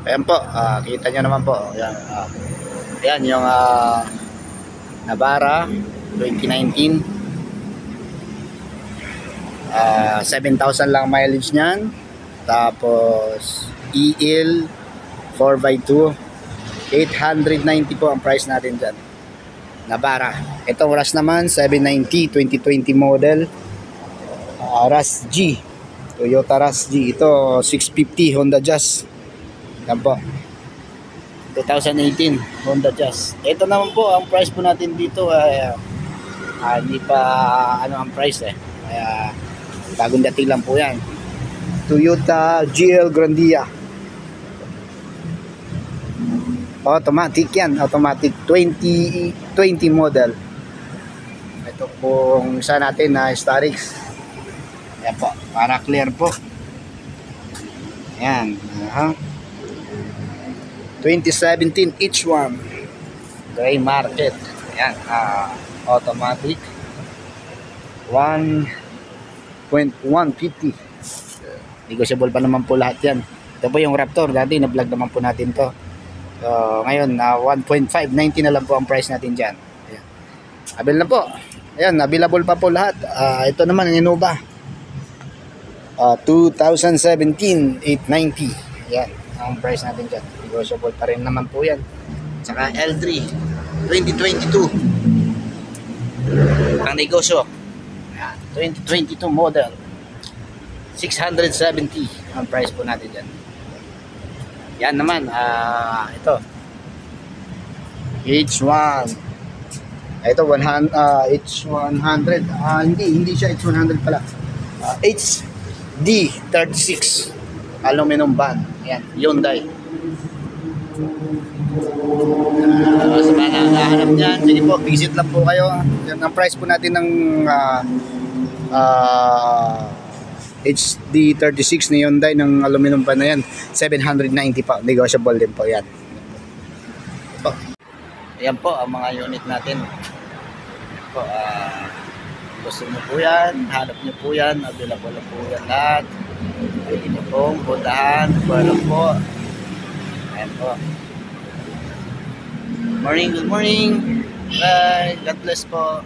Ayan po, kita nyo naman po. Ayan, ayan yung Navara 2019. 7,000 lang mileage nyan. Tapos EL 4x2, 890 po ang price natin dyan. Navara. Ito Rush naman 790 2020 model. Rush G, Toyota Rush G. Ito 650 Honda Jazz. Yan po, 2018 Honda Jazz. Ito naman po ang price po natin dito ay hindi pa ang price kaya bagong dating lang po yan. Toyota GL Grandia, automatic yan, automatic 2020 model. Ito pong isa natin na Starix. Yan po, para clear po. Yan, 2017 H1 gray market. Ayan, automatic 1.150. Negotiable pa naman po lahat yan. Ito po yung Raptor, dati na-vlog naman po natin to. So, ngayon 1.590 na lang po ang price natin dyan. Ayan, avail na po. Ayan, available pa po lahat. Ito naman ang Innova 2017 890. Ayan ang price natin dyan. Negotiable pa rin naman po yan. Saka L3 2022 ang negosyo. Ayan, 2022 model 670 ang price po natin dyan. Yan naman, ito H1. Ito 100, H100. Hindi siya H100 pala. HD36 aluminum van. Ayan, Hyundai. Sa mga nakahanap niyan, sige po, visit lang po kayo. Yan ang price po natin ng HD36 ni Hyundai ng aluminum pan na yan, 790 pa. Negotiable din po yan. Ayan po ang mga unit natin. Po, gusto nyo po yan, hanap nyo po yan, available po yan lahat. Pwede nyo pong puntahan. Welcome po. Ayan po. Good morning. Bye. God bless po.